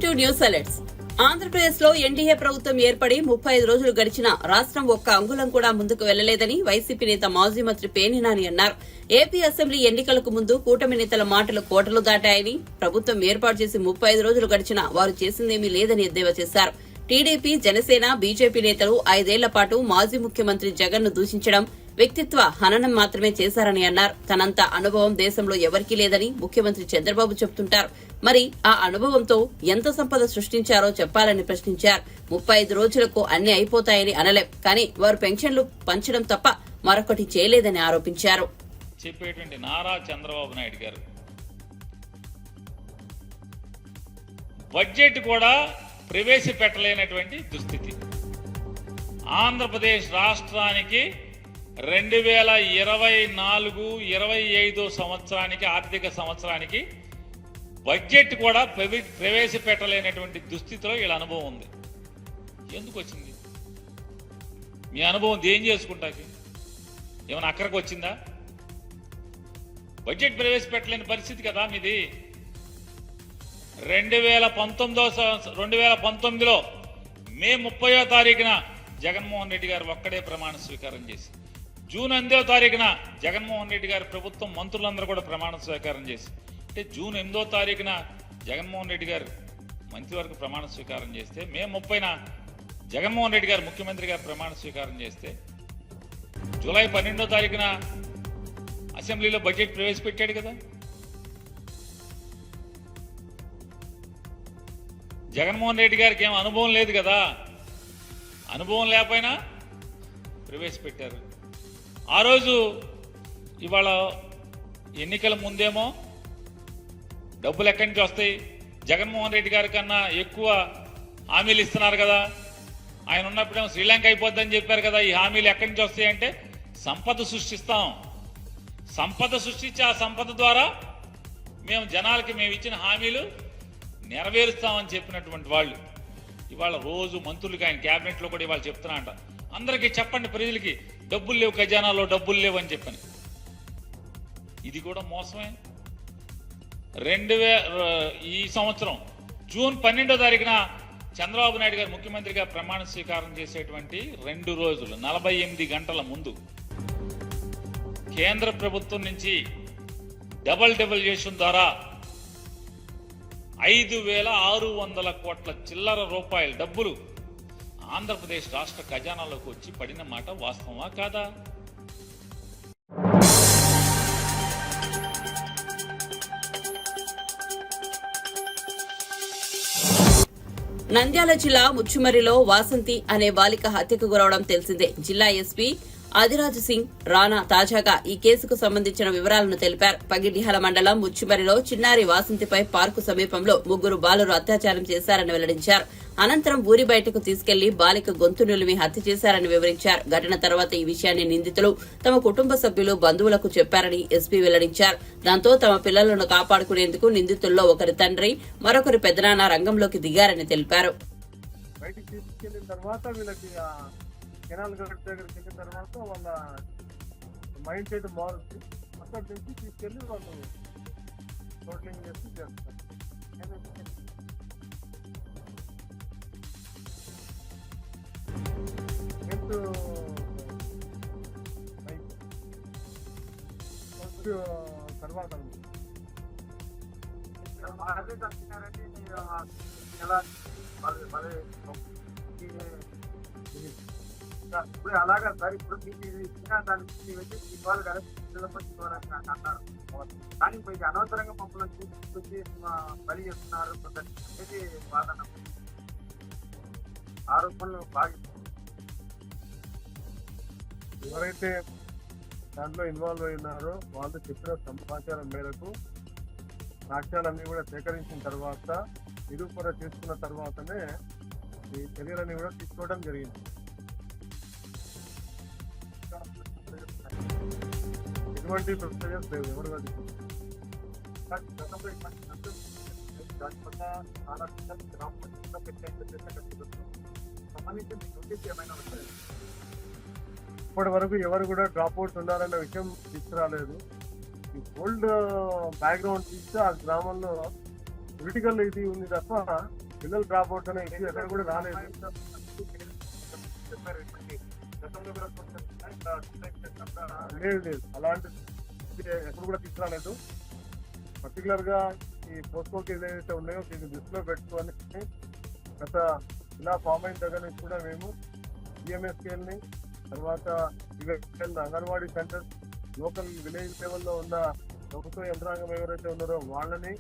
Welcome to news alerts. Andhra Pradesh లో NDA ప్రభుత్వం ఏర్పడి 35 రోజులు గడిచినా రాష్ట్రం ఒక్క అంగుళం కూడా ముందుకు వెళ్లలేదని వైసీపీ నేత మాజీ మంత్రి పేర్ని అన్నారు. ఏపీ అసెంబ్లీ ఎన్నికలకు ముందు కూటమి నేతల మాటలు కోటలు దాటాయని, ప్రభుత్వం ఏర్పాటు చేసి 35 రోజులు గడిచినా వారు చేసిందేమీ లేదని ఎద్దేవా చేశారు. టీడీపీ, జనసేన, బీజేపీ నేతలు 5 ఏళ్ల పాటు మాజీ ముఖ్యమంత్రి జగన్ ను దూషించడం, వ్యక్తిత్వ హననం మాత్రమే చేశారని అన్నారు. తనంత అనుభవం దేశంలో ఎవరికీ లేదని ముఖ్యమంత్రి చంద్రబాబు చెబుతుంటారు. మరి ఆ అనుభవంతో ఎంత సంపద సృష్టించారో చెప్పాలని ప్రశ్నించారు. 35 రోజులకు అన్ని అయిపోతాయని అనలేం, కానీ వారు పెన్షన్లు పంచడం తప్ప మరొకటి చేయలేదని ఆరోపించారు. చెప్పేటువంటి నారా చంద్రబాబు నాయుడు గారు బడ్జెట్ కూడా ప్రవేశపెట్టలేనటువంటి దుస్థితి. ఆంధ్రప్రదేశ్ రాష్ట్రానికి 2024-25 సంవత్సరానికి ఆర్థిక సంవత్సరానికి బడ్జెట్ కూడా ప్రవేశపెట్టలేనటువంటి దుస్థితిలో వీళ్ళ అనుభవం ఉంది. ఎందుకు వచ్చింది? మీ అనుభవం ఏం చేసుకుంటాకి? ఏమైనా అక్కడికి వచ్చిందా? బడ్జెట్ ప్రవేశపెట్టలేని పరిస్థితి కదా మీది. 2019లో మే 30వ తారీఖున జగన్మోహన్ రెడ్డి గారు ఒక్కడే ప్రమాణ స్వీకారం చేసి, జూన్ 8వ తారీఖున జగన్మోహన్ రెడ్డి గారి ప్రభుత్వం మంత్రులందరూ కూడా ప్రమాణ స్వీకారం చేసి, అంటే జూన్ 8వ తారీఖున జగన్మోహన్ రెడ్డి గారు మంత్రివర్గ ప్రమాణ స్వీకారం చేస్తే, మే 30న జగన్మోహన్ రెడ్డి గారు ముఖ్యమంత్రి గారు ప్రమాణ స్వీకారం చేస్తే, జూలై 12వ తారీఖున అసెంబ్లీలో బడ్జెట్ ప్రవేశపెట్టాడు కదా. జగన్మోహన్ రెడ్డి గారికి ఏం అనుభవం లేదు కదా. అనుభవం లేకపోయినా ప్రవేశపెట్టారు. ఆ రోజు ఇవాళ ఎన్నికల ముందేమో డబ్బులు ఎక్కడి నుంచి వస్తాయి, జగన్మోహన్ రెడ్డి గారి కన్నా ఎక్కువ హామీలు ఇస్తున్నారు కదా, ఆయన ఉన్నప్పుడేమో శ్రీలంక అయిపోద్దని చెప్పారు కదా, ఈ హామీలు ఎక్కడి నుంచి వస్తాయంటే సంపద సృష్టిస్తాం, సంపద సృష్టించి ఆ సంపద ద్వారా మేము జనాలకి మేము ఇచ్చిన హామీలు నెరవేరుస్తామని చెప్పినటువంటి వాళ్ళు ఇవాళ రోజు మంత్రులకి, ఆయన క్యాబినెట్లో కూడా ఇవాళ చెప్తున్నా అంట, అందరికీ చెప్పండి ప్రజలకి డబ్బులు లేవు, ఖజానాలో డబ్బులు లేవు అని చెప్పని. ఇది కూడా మోసమే. ఈ సంవత్సరం జూన్ 12వ తారీఖున చంద్రబాబు నాయుడు గారు ముఖ్యమంత్రిగా ప్రమాణ స్వీకారం చేసేటువంటి 2 రోజులు 48 గంటల ముందు కేంద్ర ప్రభుత్వం నుంచి డబుల్ డెవల్యూషన్ ద్వారా 5,600 కోట్ల చిల్లర రూపాయల డబ్బులు ఆంధ్రప్రదేశ్ రాష్ట్ర ఖజానాలోకి వచ్చి పడిన మాట వాస్తవమా కాదా? నంద్యాల జిల్లా ముచ్చుమర్రిలో వాసంతి అనే బాలిక హత్యకు గురవడం తెలిసిందే. జిల్లా ఎస్పీ ఆదిరాజ్ సింగ్ రాణా తాజాగా ఈ కేసుకు సంబంధించిన వివరాలను తెలిపారు. పగిడిహల మండలం ముచ్చుమర్రిలో చిన్నారి వాసంతిపై పార్కు సమీపంలో 3 బాలురు అత్యాచారం చేశారని వెల్లడించారు. అనంతరం ఊరి బయటకు తీసుకెళ్లి బాలిక గొంతు నులిమి హత్య చేశారని వివరించారు. ఘటన తర్వాత ఈ విషయాన్ని నిందితులు తమ కుటుంబ సభ్యులు, బంధువులకు చెప్పారని ఎస్పీ వెల్లడించారు. దాంతో తమ పిల్లలను కాపాడుకునేందుకు నిందితుల్లో ఒకరి తండ్రి, మరొకరి పెదనాన్న రంగంలోకి దిగారని తెలిపారు. కెనాల్ గట్టు దగ్గరికి వెళ్ళిన తర్వాత వాళ్ళ మైండ్ సెట్ మారుతుంది. అక్కడి నుంచి తీసుకెళ్ళి వాళ్ళు టోటలింగ్ చేసి చేస్తారు. తర్వాత ఇప్పుడు అలాగా సార్, ఇప్పుడు మీకు దానికి ఇవ్వాలి కదా అన్నారు, కానీ మీకు అనవసరంగా మమ్మల్ని తీసుకొచ్చి బలి చేస్తున్నారు అనేది వాదన, ఆరోపణలు బాగా. ఎవరైతే దాంట్లో ఇన్వాల్వ్ అయినారో వాళ్ళు చెప్పిన సమాచారం మేరకు సాక్ష్యాలన్నీ కూడా సేకరించిన తర్వాత, నిరూపణ చేసుకున్న తర్వాతనే ఈ చర్యలన్నీ కూడా తీసుకోవడం జరిగింది. ఎటువంటి ప్రొసీజర్స్ లేవు. ఎవరు ఇప్పటి వరకు ఎవరు కూడా డ్రాప్ అవుట్స్ ఉన్నారన్న విషయం తీసుకురాలేదు. ఈ ఓల్డ్ బ్యాక్గ్రౌండ్ తీస్తే ఆ గ్రామంలో పొలిటికల్ ఇది ఉంది తప్ప పిల్లలు డ్రాప్ అవుట్ అనే ఇష్యూ ఎక్కడ కూడా రాలేదు. లేదు అలాంటి ఎక్కడ కూడా తీసుకురాలేదు. పర్టికులర్ గా ఈ పోస్కో కేసులు ఏదైతే ఉన్నాయో దీన్ని దృష్టిలో పెట్టుకొని గత ఇలా ఫామ్ అయిన దగ్గర నుంచి కూడా మేము ఈఎంఎస్కేల్ని తర్వాత అంగన్వాడీ సెంటర్స్ లోకల్ విలేజ్ లెవెల్లో ఉన్న ప్రభుత్వ యంత్రాంగం ఎవరైతే ఉన్నారో వాళ్ళని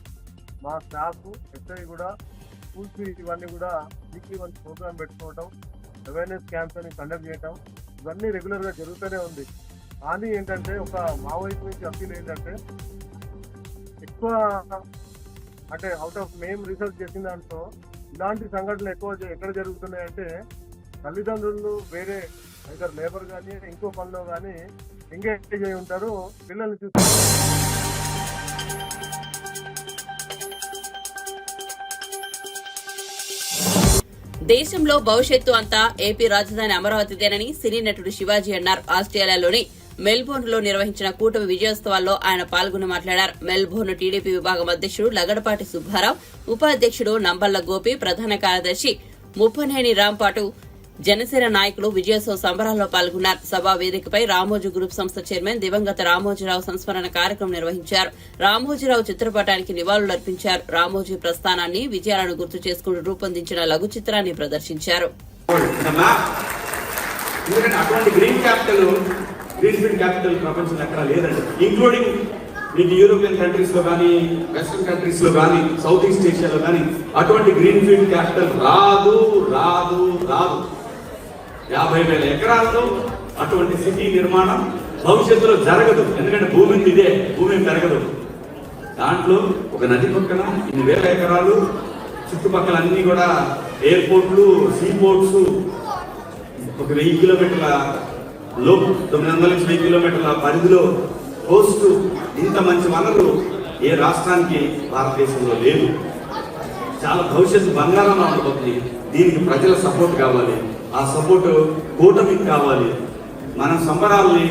మా స్టాఫ్ ఎస్ఐ కూడా స్కూల్స్ ఇవన్నీ కూడా వీక్లీ వన్ ప్రోగ్రామ్ పెట్టుకోవటం, అవేర్నెస్ క్యాంప్స్ అని కండక్ట్ చేయటం ఇవన్నీ రెగ్యులర్ గా జరుగుతూనే ఉంది. కానీ ఏంటంటే ఒక మా వైపు నుంచి అప్పీల్ ఏంటంటే ఎక్కువ అంటే అవుట్ ఆఫ్ మేము రీసెర్చ్ చేసిన దాంట్లో ఇలాంటి సంఘటనలు ఎక్కువ ఎక్కడ జరుగుతున్నాయంటే తల్లిదండ్రులు వేరే అయితే లేబర్ కానీ ఇంకో పనిలో కానీ ఎంగేజ్ అయి ఉంటారు. పిల్లల్ని చూసి దేశంలో భవిష్యత్తు అంతా ఏపీ రాజధాని అమరావతిదేనని సినీ నటుడు శివాజీ అన్నారు. ఆస్ట్రేలియాలోని మెల్బోర్న్ లో నిర్వహించిన కూటమి విజయోత్సవాల్లో ఆయన పాల్గొని మాట్లాడారు. మెల్బోర్న్ టీడీపీ విభాగం అధ్యక్షుడు లగడపాటి సుబ్బారావు, ఉపాధ్యక్షుడు నంబళ్ల గోపి, ప్రధాన కార్యదర్శి ముప్పనేని రాంపాటు, జనసేన నాయకులు విజయోత్సవ సంబరాల్లో పాల్గొన్నారు. సభా వేదికపై రామోజీ గ్రూప్ సంస్థ చైర్మన్ దివంగత రామోజీరావు సంస్మరణ కార్యక్రమం నిర్వహించారు. రామోజీరావు చిత్రపటానికి నివాళులర్పించారు. రామోజీ ప్రస్థానాన్ని, విజయాలను గుర్తు చేసుకుంటూ రూపొందించిన లఘు చిత్రాన్ని ప్రదర్శించారు. ప్రపంచంలో ఎక్కడా లేదండి, ఇంక్లూడింగ్ మీకు యూరోపియన్ కంట్రీస్ లో కానీ వెస్టర్న్ కంట్రీస్ లో కానీ సౌత్ ఈస్ట్ ఏషియాలో కానీ అటువంటి గ్రీన్ ఫీల్డ్ క్యాపిటల్ రాదు రాదు రాదు. 50,000 ఎకరాల్లో అటువంటి సిటీ నిర్మాణం భవిష్యత్తులో జరగదు. ఎందుకంటే భూమి ఇదే, భూమి పెరగదు. దాంట్లో ఒక నది పక్కన ఇన్ని వేల ఎకరాలు, చుట్టుపక్కల అన్ని కూడా ఎయిర్పోర్ట్లు, సీ పోర్ట్స్, ఒక 1000 కిలోమీటర్ల లోపు 900 నుంచి 1000 కిలోమీటర్ల పరిధిలో కోస్టు, ఇంత మంచి వనరు ఏ రాష్ట్రానికి భారతదేశంలో లేదు. చాలా భవిష్యత్తు బంగారంలో ఉండబోతుంది. దీనికి ప్రజల సపోర్ట్ కావాలి. ఆ సపోర్టు కూటమికి కావాలి. మనం సంబరాల్ని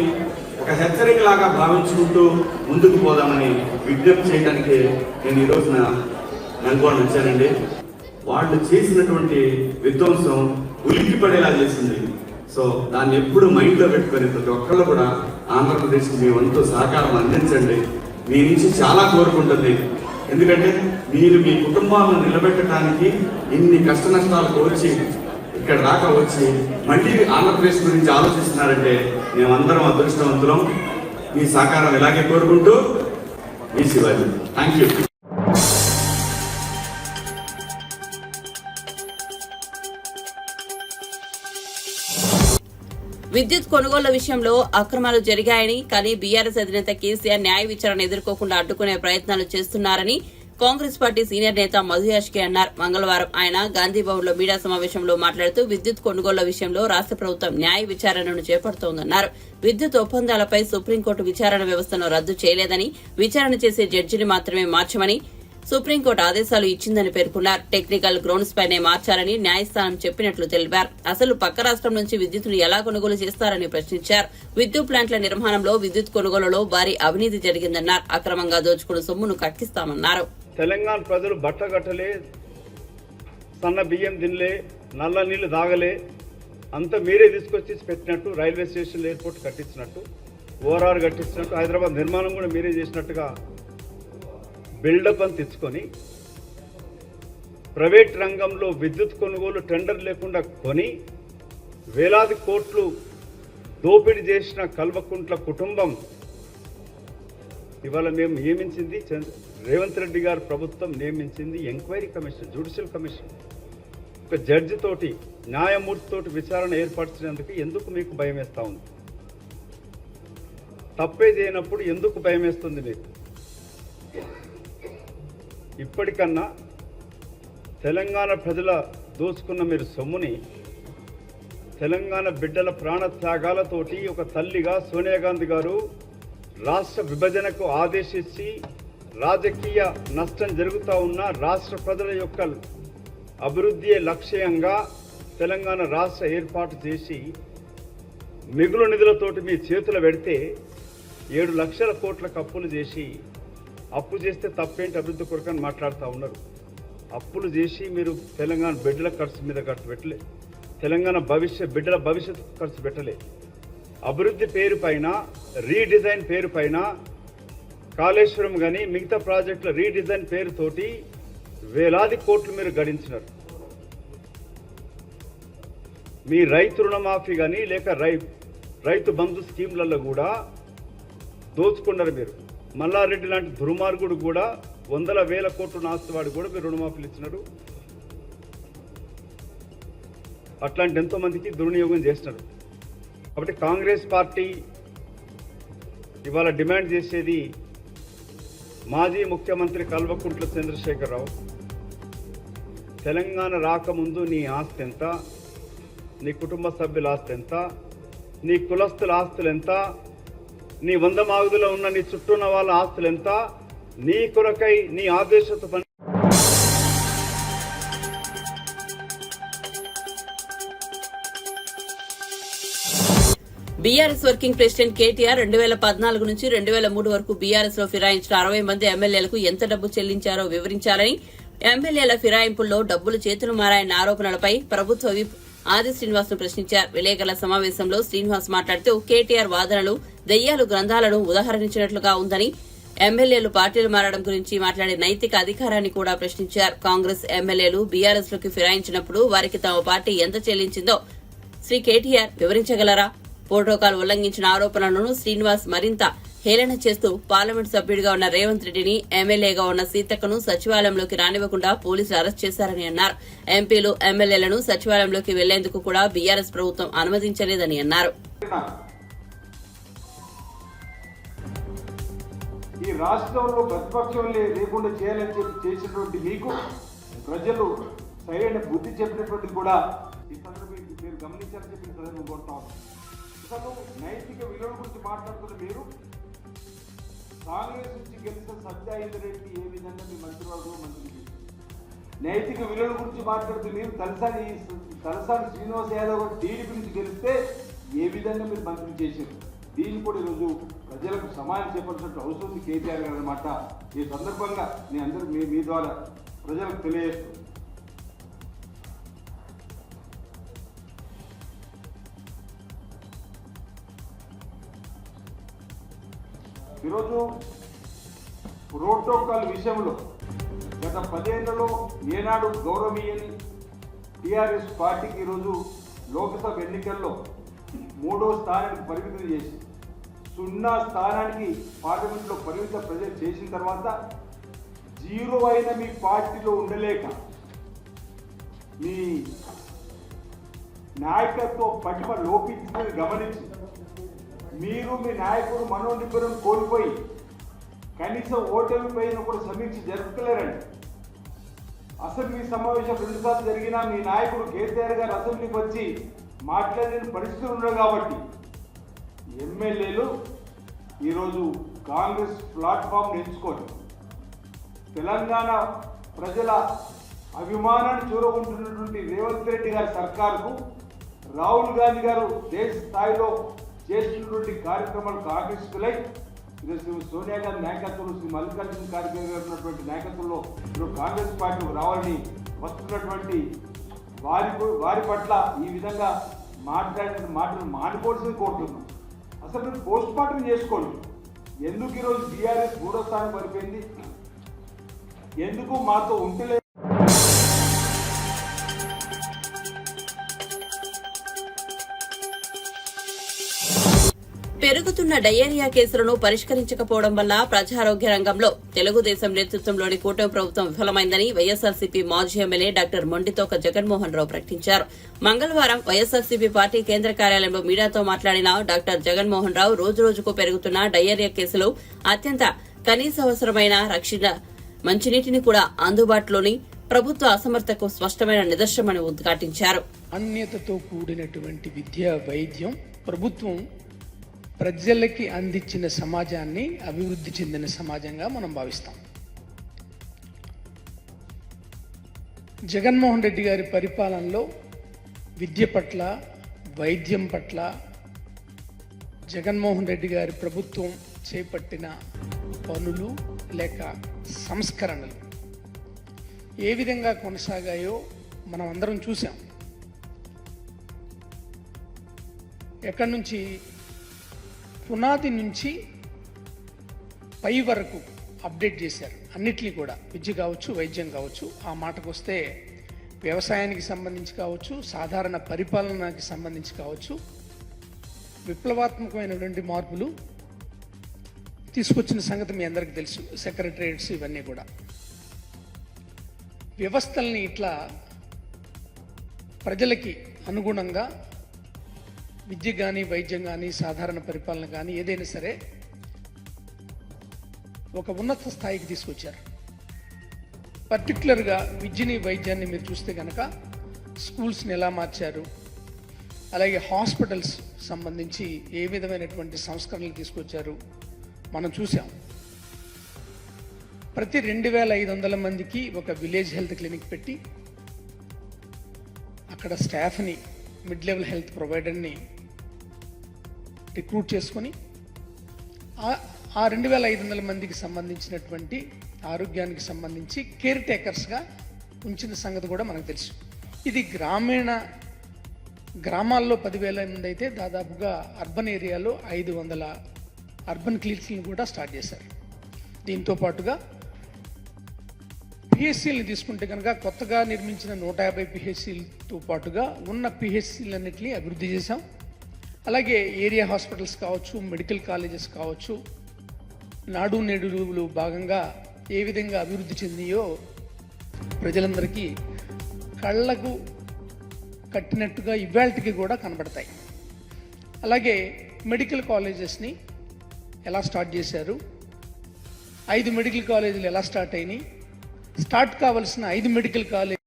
ఒక హెచ్చరికలాగా భావించుకుంటూ ముందుకు పోదామని విజ్ఞప్తి చేయడానికి నేను ఈ రోజున మెల్బోర్న్ వచ్చానండి. వాళ్ళు చేసినటువంటి విధ్వంసం ఉలిక్కి పడేలా చేసింది. సో దాన్ని ఎప్పుడు మైండ్లో పెట్టుకొని ప్రతి ఒక్కళ్ళు కూడా ఆంధ్రప్రదేశ్కి మీ వంతు సహకారం అందించండి. మీ నుంచి చాలా కోరుకుంటుంది. ఎందుకంటే మీరు మీ కుటుంబాలను నిలబెట్టడానికి ఇన్ని కష్ట నష్టాలకు వచ్చి ఇక్కడ దాకా వచ్చి మళ్ళీ ఆంధ్రప్రదేశ్ గురించి ఆలోచిస్తున్నారంటే మేమందరం అదృష్టవంతులం. మీ సహకారం ఇలాగే కోరుకుంటూ మీ శివాజీ. Thank you. విద్యుత్ కొనుగోళ్ల విషయంలో అక్రమాలు జరిగాయని, కానీ బీఆర్ఎస్ అధినేత కేసీఆర్ న్యాయ విచారణ ఎదుర్కోకుండా అడ్డుకునే ప్రయత్నాలు చేస్తున్నారని కాంగ్రెస్ పార్టీ సీనియర్ నేత మధు యాష్కి అన్నారు. మంగళవారం ఆయన గాంధీభవన్ లో మీడియా సమావేశంలో మాట్లాడుతూ విద్యుత్ కొనుగోళ్ల విషయంలో రాష్ట్ర ప్రభుత్వం న్యాయ విచారణను చేపడుతోందన్నారు. విద్యుత్ ఒప్పందాలపై సుప్రీంకోర్టు విచారణ వ్యవస్థను రద్దు చేయలేదని, విచారణ చేసే జడ్జిని మాత్రమే మార్చమని సుప్రీంకోర్టు ఆదేశాలు ఇచ్చిందని పేర్కొన్నారు. టెక్నికల్ గ్రౌండ్స్ పైనే మార్చాలని న్యాయస్థానం చెప్పినట్లు తెలిపారు. అసలు పక్క రాష్ట్రం నుంచి విద్యుత్తును ఎలా కొనుగోలు చేస్తారని ప్రశ్నించారు. విద్యుత్ ప్లాంట్ల నిర్మాణంలో విద్యుత్ కొనుగోలులో భారీ అవినీతి జరిగిందన్నారు. అక్రమంగా దోచుకున్న సొమ్మును కక్కిస్తామన్నారు. తెలంగాణ ప్రజలు బట్టగట్టలే, సన్న బియ్యం తినలే, నల్ల నీళ్లు తాగలే, అంతా మీరే తీసుకొచ్చి పెట్టినట్టు, రైల్వే స్టేషన్ ఎయిర్పోర్ట్ కట్టించినట్టు, ఓఆర్ఆర్ కట్టించినట్టు, హైదరాబాద్ నిర్మాణం కూడా మీరే చేసినట్టుగా బిల్డప్ అని తెచ్చుకొని ప్రైవేట్ రంగంలో విద్యుత్ కొనుగోలు టెండర్ లేకుండా కొని వేలాది కోట్లు దోపిడీ చేసిన కల్వకుంట్ల కుటుంబం ఇవాళ మేము నియమించింది, రేవంత్ రెడ్డి గారు ప్రభుత్వం నియమించింది ఎంక్వైరీ కమిషన్, జ్యుడిషియల్ కమిషన్. ఒక జడ్జి తోటి, న్యాయమూర్తితోటి విచారణ ఏర్పరిచినందుకు ఎందుకు మీకు భయం వేస్తూ ఉంది? తప్పే చేయనప్పుడు ఎందుకు భయం వేస్తుంది మీకు? ఇప్పటికన్నా తెలంగాణ ప్రజల దోచుకున్న మీరు సొమ్ముని తెలంగాణ బిడ్డల ప్రాణ త్యాగాలతోటి ఒక తల్లిగా సోనియా గాంధీ గారు రాష్ట్ర విభజనకు ఆదేశించి రాజకీయ నష్టం జరుగుతూ ఉన్న రాష్ట్ర ప్రజల యొక్క అభివృద్ధి లక్ష్యంగా తెలంగాణ రాష్ట్ర ఏర్పాటు చేసి మిగులు నిధులతోటి మీ చేతులు పెడితే 7 లక్షల కోట్ల అప్పులు చేసి, అప్పు చేస్తే తప్పేంటి అభివృద్ధి కొరకని మాట్లాడుతూ ఉన్నారు. అప్పులు చేసి మీరు తెలంగాణ బిడ్డల ఖర్చు మీద ఖర్చు పెట్టలే, తెలంగాణ బిడ్డల భవిష్యత్తు ఖర్చు పెట్టలే. అభివృద్ధి పేరు పైన, రీడిజైన్ పేరు పైన కాళేశ్వరం కానీ మిగతా ప్రాజెక్టుల రీడిజైన్ పేరుతోటి వేలాది కోట్లు మీరు గడించినారు. మీ రైతు రుణమాఫీ కానీ లేక రైతు బంధు స్కీమ్లలో కూడా దోచుకున్నారు మీరు. మల్లారెడ్డి లాంటి దుర్మార్గుడు కూడా 100,000 కోట్లు నాస్తువాడు కూడా మీరు రుణమాఫీలు ఇచ్చినారు. అట్లాంటి ఎంతోమందికి దుర్వినియోగం చేస్తున్నారు. కాబట్టి కాంగ్రెస్ పార్టీ ఇవాళ డిమాండ్ చేసేది మాజీ ముఖ్యమంత్రి కల్వకుంట్ల చంద్రశేఖరరావు, తెలంగాణ రాకముందు నీ ఆస్తి ఎంత, నీ కుటుంబ సభ్యుల ఆస్తి ఎంత, నీ కులస్తుల ఆస్తులు ఎంత, నీ 100 మాగుదులో ఉన్న నీ చుట్టూ ఉన్న వాళ్ళ ఆస్తులు ఎంత, నీ కొరకై నీ ఆదేశంతో పని బీఆర్ఎస్ వర్కింగ్ ప్రెసిడెంట్ కేటీఆర్ 2014 నుంచి 2003 వరకు బీఆర్ఎస్ లో ఫిరాయించిన 60 మంది ఎమ్మెల్యేలకు ఎంత డబ్బు చెల్లించారో వివరించాలని, ఎమ్మెల్యేల ఫిరాయింపుల్లో డబ్బులు చేతులు మారాయన్న ఆరోపణలపై ప్రభుత్వ విప్ ఆది శ్రీనివాస్ ను ప్రశ్నించారు. విలేకరుల సమావేశంలో శ్రీనివాస్ మాట్లాడుతూ కేటీఆర్ వాదనలు దెయ్యాలు గ్రంథాలను ఉదాహరించినట్లుగా ఉందని, ఎమ్మెల్యేలు పార్టీలు మారడం గురించి మాట్లాడే నైతిక అధికారాన్ని కూడా ప్రశ్నించారు. కాంగ్రెస్ ఎమ్మెల్యేలు బీఆర్ఎస్ లోకి ఫిరాయించినప్పుడు వారికి తమ పార్టీ ఎంత చెల్లించిందో శ్రీ కేటీఆర్ వివరించగలరా? ప్రోటోకాల్ ఉల్లంఘించిన ఆరోపణలను శ్రీనివాస్ మరింత హేళన చేస్తూ పార్లమెంట్ సభ్యుడిగా ఉన్న రేవంత్ రెడ్డిని, ఎమ్మెల్యేగా ఉన్న సీతక్కను సచివాలయంలోకి రానివ్వకుండా పోలీసులు అరెస్ట్ చేశారని అన్నారు. ఎంపీలు, ఎమ్మెల్యేలను సచివాలయంలోకి వెళ్లేందుకు కూడా బీఆర్ఎస్ ప్రభుత్వం అనుమతించలేదని అన్నారు. ఈ రాష్ట్రంలో ప్రతిపక్షం లేకుండా చేయాలని చెప్పి చేసినటువంటి మీకు ప్రజలు సరైన బుద్ధి చెప్పినటువంటిది కూడా ఈ సందర్భంగా మీరు గమనించాలని చెప్పి సందర్భం కోరుతా ఉన్నాం. అసలు నైతిక విలువల గురించి మాట్లాడుతున్న మీరు కాంగ్రెస్ నుంచి గెలిచిన సత్యానంద రెడ్డి ఏ విధంగా మీ మంత్రివర్గం మంత్రి నైతిక విలువల గురించి మాట్లాడుతూ మీరు తలసాని శ్రీనివాస్ యాదవ్ టీడీపీ నుంచి గెలిస్తే ఏ విధంగా మీరు మంత్రి చేశారు? దీన్ని కూడా ఈరోజు ప్రజలకు సమానం చెప్పాల్సిన అవసరం ఉంది కేటీఆర్ గారు అన్నమాట. ఈ సందర్భంగా నేను అందరూ మీ ద్వారా ప్రజలకు తెలియజేస్తున్నాను. ఈరోజు ప్రోటోకాల్ విషయంలో గత 10 ఏళ్లలో ఏనాడు గౌరవనీయని టీఆర్ఎస్ పార్టీకి ఈరోజు లోక్సభ ఎన్నికల్లో 3వ స్థానానికి పరిమితం చేసి 0 స్థానానికి పార్లమెంట్లో పరిమిత ప్రజలు చేసిన తర్వాత 0 అయిన మీ పార్టీలో ఉండలేక మీ నాయకత్వ పటిమ లోపించిందని గమనించి మీరు మీ నాయకుడు మనోనిబ్బరం కోల్పోయి కనీసం ఓటమి పైన కూడా సమీక్ష జరుపుతలేరండి. అసెంబ్లీ సమావేశం 2 సార్లు జరిగినా మీ నాయకుడు కేసీఆర్ గారు అసెంబ్లీకి వచ్చి మాట్లాడిన పరిస్థితులు ఉన్నాయి. కాబట్టి ఎమ్మెల్యేలు ఈరోజు కాంగ్రెస్ ప్లాట్ఫామ్ ఎంచుకొని తెలంగాణ ప్రజల అభిమానాన్ని చూరగొంటున్నటువంటి రేవంత్ రెడ్డి గారి సర్కారుకు, రాహుల్ గాంధీ గారు దేశ స్థాయిలో చేస్తున్నటువంటి కార్యక్రమాలు కాంగ్రెస్కులై ఈరోజు సోనియా గాంధీ నాయకత్వంలో, శ్రీ మల్లికార్జున ఖార్గే గారు ఉన్నటువంటి నాయకత్వంలో ఈరోజు కాంగ్రెస్ పార్టీకి రావాలని వస్తున్నటువంటి వారి పట్ల ఈ విధంగా మాట్లాడిన మాటలు మానుకోవాల్సింది కోరుతున్నాం. అసలు మీరు పోస్ట్ మార్టం చేసుకోండి. ఎందుకు ఈరోజు బీఆర్ఎస్ 3వ స్థానం పడిపోయింది? ఎందుకు మాతో ఉంటలేదు? పెరుగుతున్న డయేరియా కేసులను పరిష్కరించకపోవడం వల్ల ప్రజారోగ్య రంగంలో తెలుగుదేశం నేతృత్వంలోని కూటమి ప్రభుత్వం విఫలమైందని వైఎస్సార్సీపీ మాజీ ఎమ్మెల్యే డాక్టర్ మొండితోక జగన్మోహన్ రావు ప్రకటించారు. మంగళవారం వైఎస్సార్సీపీ పార్టీ కేంద్ర కార్యాలయంలో మీడియాతో మాట్లాడిన డాక్టర్ జగన్మోహన్ రావు రోజురోజుకు పెరుగుతున్న డయేరియా కేసులు అత్యంత కనీసావసరమైన రక్షణ మంచినీటిని కూడా అందుబాటులోని ప్రభుత్వ అసమర్థకు స్పష్టమైన నిదర్శనమని ఉద్ఘాటించారు. నాణ్యతతో కూడినటువంటి విద్యా వైద్యం ప్రభుత్వం ప్రజలకి అందించిన సమాజాన్ని అభివృద్ధి చెందిన సమాజంగా మనం భావిస్తాం. జగన్మోహన్ రెడ్డి గారి పరిపాలనలో విద్య పట్ల, వైద్యం పట్ల జగన్మోహన్ రెడ్డి గారి ప్రభుత్వం చేపట్టిన పనులు లేక సంస్కరణలు ఏ విధంగా కొనసాగాయో మనం అందరం చూసాం. ఎక్కడి నుంచి పునాది నుంచి పై వరకు అప్డేట్ చేశారు అన్నిటినీ కూడా, విద్య కావచ్చు, వైద్యం కావచ్చు. ఆ మాటకు వస్తే వ్యవసాయానికి సంబంధించి కావచ్చు, సాధారణ పరిపాలనకి సంబంధించి కావచ్చు, విప్లవాత్మకమైనటువంటి మార్పులు తీసుకొచ్చిన సంగతి మీ అందరికీ తెలుసు. సెక్రటరియట్స్ ఇవన్నీ కూడా వ్యవస్థల్ని ఇట్లా ప్రజలకి అనుగుణంగా విద్య కానీ, వైద్యం కానీ, సాధారణ పరిపాలన కానీ ఏదైనా సరే ఒక ఉన్నత స్థాయికి తీసుకొచ్చారు. పర్టికులర్గా విద్యని, వైద్యాన్ని మీరు చూస్తే కనుక స్కూల్స్ని ఎలా మార్చారు, అలాగే హాస్పిటల్స్ సంబంధించి ఏ విధమైనటువంటి సంస్కరణలు తీసుకొచ్చారు మనం చూసాం. ప్రతి 2500 మందికి ఒక విలేజ్ హెల్త్ క్లినిక్ పెట్టి అక్కడ స్టాఫ్ని, మిడ్ లెవెల్ హెల్త్ ప్రొవైడర్ని రిక్రూట్ చేసుకొని ఆ 2500 మందికి సంబంధించినటువంటి ఆరోగ్యానికి సంబంధించి కేర్ టేకర్స్గా ఉంచిన సంగతి కూడా మనకు తెలుసు. ఇది గ్రామాల్లో 10,000 మంది అయితే దాదాపుగా అర్బన్ ఏరియాలో 500 అర్బన్ క్లినిక్స్ని కూడా స్టార్ట్ చేశారు. దీంతో పాటుగా పిహెచ్సిల్ని తీసుకుంటే కనుక కొత్తగా నిర్మించిన 150 పిహెచ్సిలతో పాటుగా ఉన్న పిహెచ్సిలన్నింటినీ అభివృద్ధి చేశాం. అలాగే ఏరియా హాస్పిటల్స్ కావచ్చు, మెడికల్ కాలేజెస్ కావచ్చు, నాడు నేడులో భాగంగా ఏ విధంగా అభివృద్ధి చెందియో ప్రజలందరికీ కళ్ళకు కట్టినట్టుగా ఇవాల్టికి కూడా కనబడతాయి. అలాగే మెడికల్ కాలేజెస్ని ఎలా స్టార్ట్ చేశారు, 5 మెడికల్ కాలేజీలు ఎలా స్టార్ట్ అయినాయి, స్టార్ట్ కావాల్సిన 5 మెడికల్ కాలేజ్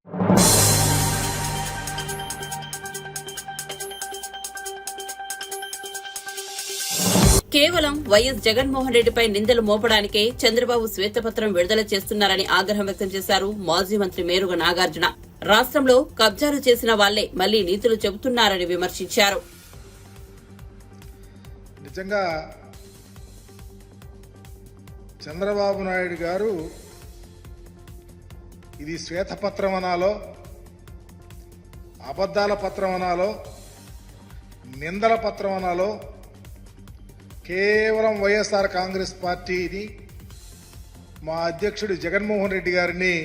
కేవలం వైఎస్ జగన్మోహన్ రెడ్డిపై నిందలు మోపడానికే చంద్రబాబు శ్వేతపత్రం విడుదల చేస్తున్నారని ఆగ్రహం వ్యక్తం చేశారు మాజీ మంత్రి మేరుగ నాగార్జున. రాష్ట్రంలో కబ్జాలు చేసిన వాళ్లే మళ్లీ నీతులు చెబుతున్నారని విమర్శించారు. నిజంగా చంద్రబాబు నాయుడు గారు ఇది శ్వేతపత్రం అనాలో, అబద్ధాల పత్రం అనాలో, నిందల పత్రం అనాలో, కేవలం వైఎస్ఆర్ కాంగ్రెస్ పార్టీని, మా అధ్యక్షుడు జగన్మోహన్ రెడ్డి గారిని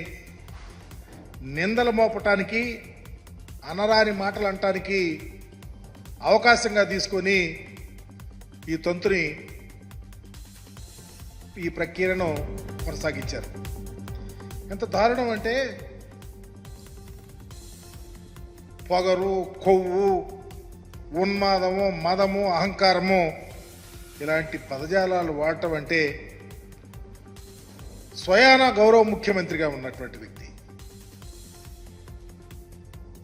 నిందలు మోపటానికి, అనరాని మాటలు అనటానికి అవకాశంగా తీసుకొని ఈ తంతుని, ఈ ప్రక్రియను కొనసాగించారు. ఎంత దారుణం అంటే పొగరు, కొవ్వు, ఉన్మాదము, మదము, అహంకారము ఇలాంటి పదజాలాలు వాడటం అంటే స్వయాన గౌరవ ముఖ్యమంత్రిగా ఉన్నటువంటి వ్యక్తి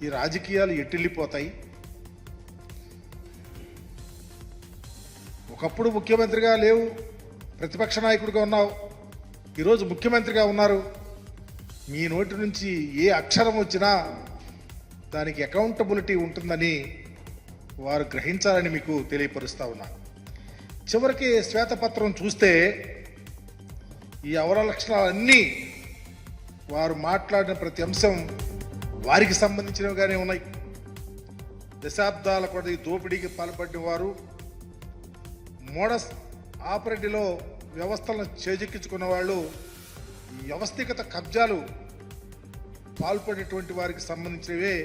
ఈ రాజకీయాలు ఎట్టిల్లిపోతాయి. ఒకప్పుడు ముఖ్యమంత్రిగా లేవు, ప్రతిపక్ష నాయకుడిగా ఉన్నావు, ఈరోజు ముఖ్యమంత్రిగా ఉన్నారు. మీ నోటి నుంచి ఏ అక్షరం వచ్చినా దానికి అకౌంటబిలిటీ ఉంటుందని వారు గ్రహించాలని మీకు తెలియపరుస్తా ఉన్నా. చివరికి శ్వేతపత్రం చూస్తే ఈ అవలక్షణాలన్నీ వారు మాట్లాడిన ప్రతి అంశం వారికి సంబంధించినవిగానే ఉన్నాయి. దశాబ్దాల కొద్ది దోపిడీకి పాల్పడిన వారు, మోడస్ ఆపరేటివ్లో వ్యవస్థలను చేజెక్కించుకున్న వాళ్ళు, వ్యవస్థిగత కబ్జాలు పాల్పడేటువంటి వారికి సంబంధించినవే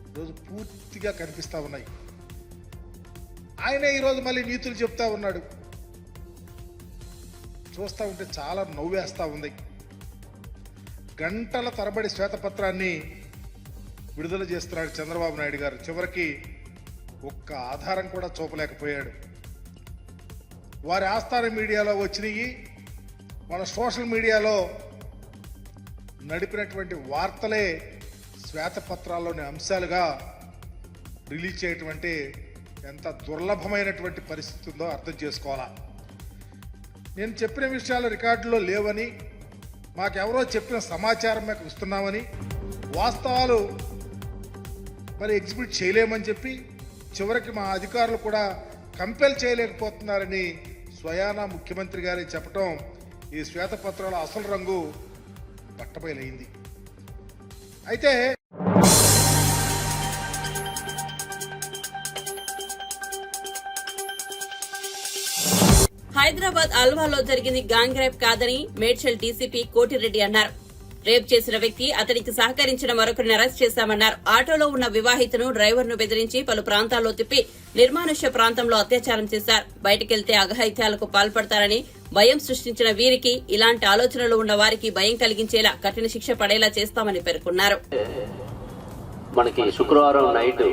ఈరోజు పూర్తిగా కనిపిస్తూ ఉన్నాయి. ఆయనే ఈరోజు మళ్ళీ నీతులు చెప్తా ఉన్నాడు. చూస్తూ ఉంటే చాలా నవ్వేస్తూ ఉంది. గంటల తరబడి శ్వేతపత్రాన్ని విడుదల చేస్తున్నాడు చంద్రబాబు నాయుడు గారు. చివరికి ఒక్క ఆధారం కూడా చూపలేకపోయాడు. వారి ఆస్థాన మీడియాలో వచ్చినాయి, మన సోషల్ మీడియాలో నడిపినటువంటి వార్తలే శ్వేతపత్రాల్లోని అంశాలుగా రిలీజ్ చేయటం అంటే ఎంత దుర్లభమైనటువంటి పరిస్థితి ఉందో అర్థం చేసుకోవాలా. నేను చెప్పిన విషయాలు రికార్డులో లేవని, మాకెవరో చెప్పిన సమాచారం మాకు ఇస్తున్నామని, వాస్తవాలు మరి ఎగ్జిబిట్ చేయలేమని చెప్పి చివరికి మా అధికారులు కూడా కంపెల్ చేయలేకపోతున్నారని స్వయానా ముఖ్యమంత్రి గారే చెప్పటం ఈ శ్వేతపత్రాల అసలు రంగు బట్టబయలైంది. అయితే హైదరాబాద్ అల్వాలో జరిగింది గ్యాంగ్ రేప్ కాదని మేడ్చల్ డీసీపీ కోటిరెడ్డి అన్నారు. రేప్ చేసిన వ్యక్తి అతనికి సహకరించిన మరొకరిని అరెస్ట్ చేశామన్నారు. ఆటోలో ఉన్న వివాహితను డ్రైవర్ను బెదిరించి పలు ప్రాంతాల్లో తిప్పి నిర్మానుష్య ప్రాంతంలో అత్యాచారం చేశారు. బయటకెళ్తే అఘాయిత్యాలకు పాల్పడతారని భయం సృష్టించిన వీరికి ఇలాంటి ఆలోచనలు ఉన్న వారికి భయం కలిగించేలా కఠిన శిక్ష పడేలా చేస్తామని పేర్కొన్నారు. మనకి శుక్రవారం నైట్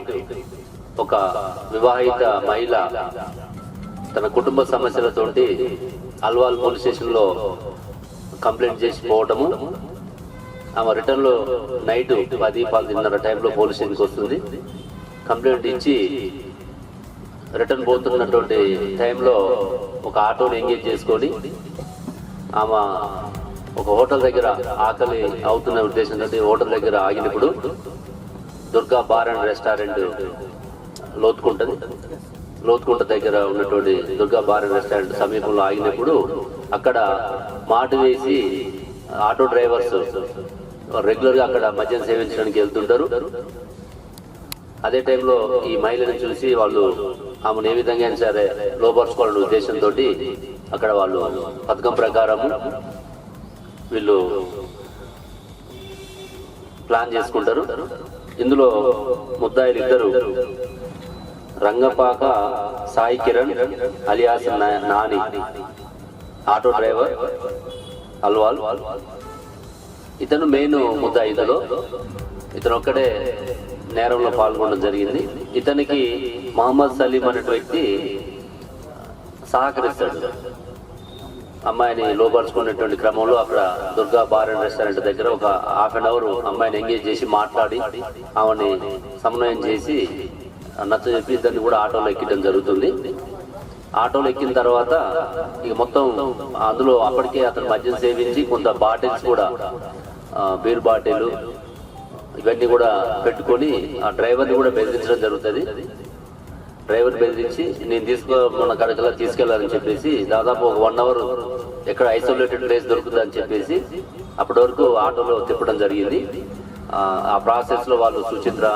ఒక వివాహిత మహిళ తన కుటుంబ సమస్యలతోటి అల్వాల్ పోలీస్ స్టేషన్ లో కంప్లైంట్ చేసి పోవటము, ఆమె రిటర్న్ లో నైట్ 10-10:30 టైంలో పోలీస్ స్టేషన్కి వస్తుంది. కంప్లైంట్ ఇచ్చి రిటర్న్ పోతున్నటువంటి టైంలో ఒక ఆటోని ఎంగేజ్ చేసుకొని ఆమె ఒక హోటల్ దగ్గర ఆకలి అవుతున్న ఉద్దేశంతో హోటల్ దగ్గర ఆగినప్పుడు Durga bar and restaurant Lothukunta దగ్గర ఉన్నటువంటి దుర్గా బార్ అండ్ రెస్టారెంట్ సమీపంలో ఆగినప్పుడు అక్కడ మాట వేసి ఆటో డ్రైవర్స్ రెగ్యులర్ గా అక్కడ మద్యం సేవించడానికి వెళ్తుంటారు. అదే టైంలో ఈ మహిళను చూసి వాళ్ళు ఆమెను ఏ విధంగా అయినా సరే లోపరుచుకోవాలనే ఉద్దేశంతో అక్కడ వాళ్ళు పథకం ప్రకారం వీళ్ళు ప్లాన్ చేసుకుంటారు. ఇందులో ముద్దాయిలు ఇద్దరు Rangapaka Sai Kiran alias Nani, auto driver Alwal. ఇతను మెయిన్ ముద్దాయిలో, ఇతను ఒక్కడే నేరంలో పాల్గొనడం జరిగింది. ఇతనికి మహమ్మద్ సలీం అనే వ్యక్తి సహకరిస్తాడు. అమ్మాయిని లోపరుచుకునేటువంటి క్రమంలో అక్కడ దుర్గా బార్ అండ్ రెస్టారెంట్ దగ్గర ఒక ½ అన్ అవర్ అమ్మాయిని ఎంగేజ్ చేసి మాట్లాడి ఆమెని సమన్వయం చేసి నచ్చ చెప్పి ఇద్దరిని కూడా ఆటోలో ఎక్కడం జరుగుతుంది. ఆటోలో ఎక్కిన తర్వాత ఇక మొత్తం అందులో అప్పటికే అతను మద్యం సేవించి కొంత బాటిల్స్ కూడా బీర్ బాటిల్ ఇవన్నీ కూడా పెట్టుకొని ఆ డ్రైవర్ని కూడా బెదిరించడం జరుగుతుంది. డ్రైవర్ బెదిరించి నేను మన కడకలా తీసుకెళ్లాలని చెప్పేసి దాదాపు ఒక 1 అవర్ ఎక్కడ ఐసోలేటెడ్ ప్లేస్ దొరుకుతుందని చెప్పేసి అప్పటి వరకు ఆటోలో తిప్పడం జరిగింది. ఆ ప్రాసెస్ లో వాళ్ళు సుచిత్ర,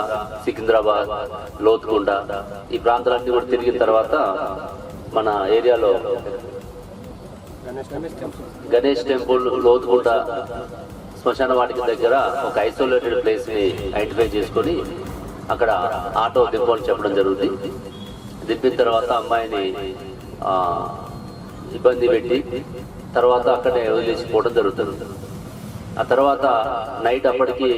సికింద్రాబాద్, లోతుకుంట ఈ ప్రాంతాలన్నీ కూడా తిరిగిన తర్వాత మన ఏరియాలో గణేష్ టెంపుల్, లోతుకుంట శ్మశాన వాటిక దగ్గర ఒక ఐసోలేటెడ్ ప్లేస్ ని ఐడెంటిఫై చేసుకొని అక్కడ ఆటో దింపని చెప్పడం జరుగుతుంది. దింపిన తర్వాత అమ్మాయిని ఇబ్బంది పెట్టి తర్వాత అక్కడే వదిలేసిపోవడం జరుగుతుంది. ఆ తర్వాత నైట్ అప్పటికి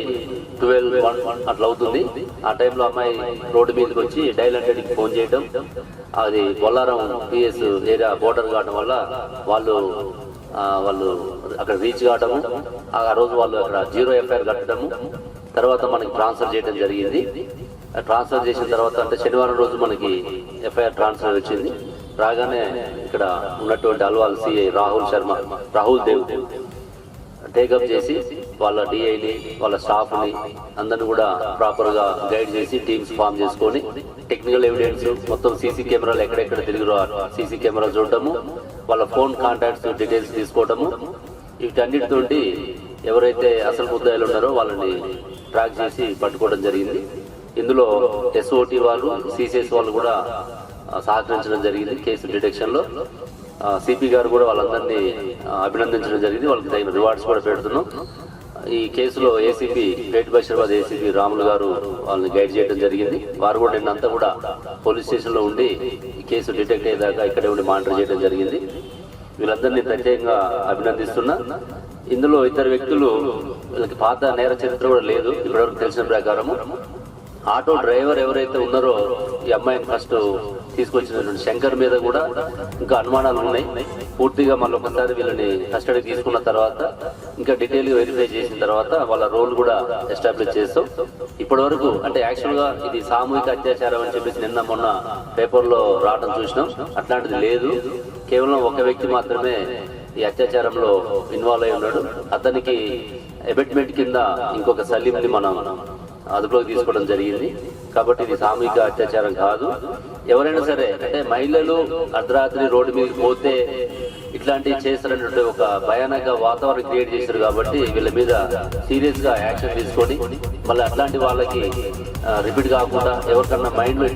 12-1 అట్లా అవుతుంది. ఆ టైంలో అమ్మాయి రోడ్డు మీదకి వచ్చి డైల్ 100కి ఫోన్ చేయడం, అది బొల్లారం పిఎస్ ఏరియా బోర్డర్ కావడం వల్ల వాళ్ళు అక్కడ రీచ్ కావడము, ఆ రోజు వాళ్ళు అక్కడ 0 FIR కట్టడము, తర్వాత మనకి ట్రాన్స్ఫర్ చేయడం జరిగింది. ట్రాన్స్ఫర్ చేసిన తర్వాత అంటే శనివారం రోజు మనకి FIR ట్రాన్స్ఫర్ వచ్చింది. రాగానే ఇక్కడ ఉన్నటువంటి అల్వాల్ సిఐ రాహుల్ దేవ్ టేకప్ చేసి వాళ్ళ డిఐని, వాళ్ళ స్టాఫ్ని అందరిని కూడా ప్రాపర్ గా గైడ్ చేసి టీమ్స్ ఫామ్ చేసుకొని టెక్నికల్ ఎవిడెన్స్ మొత్తం సీసీ కెమెరాలు ఎక్కడెక్కడ తిరిగిరో సీసీ కెమెరాలు చూడటము, వాళ్ళ ఫోన్ కాంటాక్ట్స్ డీటెయిల్స్ తీసుకోవటము, వీటన్నిటితోటి ఎవరైతే అసలు ముద్దాయిలు ఉన్నారో వాళ్ళని ట్రాక్ చేసి పట్టుకోవడం జరిగింది. ఇందులో SOT వాళ్ళు, CCS వాళ్ళు కూడా సహకరించడం జరిగింది. కేసు డిటెక్షన్ లో సిపి గారు కూడా వాళ్ళందరినీ అభినందించడం జరిగింది. వాళ్ళకి తగిన రివార్డ్స్ కూడా పెడుతున్నాం. ఈ కేసులో ACP great Basheerabad ACP Ramulu గారు వాళ్ళని గైడ్ చేయడం జరిగింది. వారు కూడా నిన్నంతా కూడా పోలీస్ స్టేషన్ లో ఉండి ఈ కేసు డిటెక్ట్ అయ్యేదాకా ఇక్కడే ఉండి మానిటర్ చేయడం జరిగింది. వీళ్ళందరినీ ప్రత్యేకంగా అభినందిస్తున్నా. ఇందులో ఇద్దరు వ్యక్తులు, వీళ్ళకి పాత నేర చరిత్ర కూడా లేదు ఇప్పటివరకు తెలిసిన ప్రకారము. ఆటో డ్రైవర్ ఎవరైతే ఉన్నారో ఈ అమ్మాయిని ఫస్ట్ తీసుకొచ్చినటువంటి శంకర్ మీద కూడా ఇంకా అనుమానాలు ఉన్నాయి. పూర్తిగా మళ్ళీ ఒకసారి వీళ్ళని కస్టడీ తీసుకున్న తర్వాత ఇంకా డీటెయిల్ గా వెరిఫై చేసిన తర్వాత వాళ్ళ రోల్ కూడా ఎస్టాబ్లిష్ చేస్తాం. ఇప్పటి వరకు అంటే యాక్చువల్ గా ఇది సామూహిక అత్యాచారం అని చెప్పేసి నిన్న మొన్న పేపర్ లో రావడం చూసినాం. అట్లాంటిది లేదు. కేవలం ఒక వ్యక్తి మాత్రమే ఈ అత్యాచారంలో ఇన్వాల్వ్ అయి ఉన్నాడు. అతనికి అబెట్మెంట్ కింద ఇంకొక సలీంని మనం అదుపులోకి తీసుకోవడం జరిగింది. కాబట్టి ఇది సామూహిక అత్యాచారం కాదు. ఎవరైనా సరే అంటే మహిళలు అర్ధరాత్రి రోడ్డు మీదకి పోతే ఇట్లాంటివి చేస్తారన్నట్టు ఒక భయానక వాతావరణం క్రియేట్ చేశారు. కాబట్టి వీళ్ళ మీద సీరియస్ గా యాక్షన్ తీసుకొని మళ్ళీ అట్లాంటి వాళ్ళకి రిపీట్ కాకుండా ఎవరికన్నా మైండ్ లో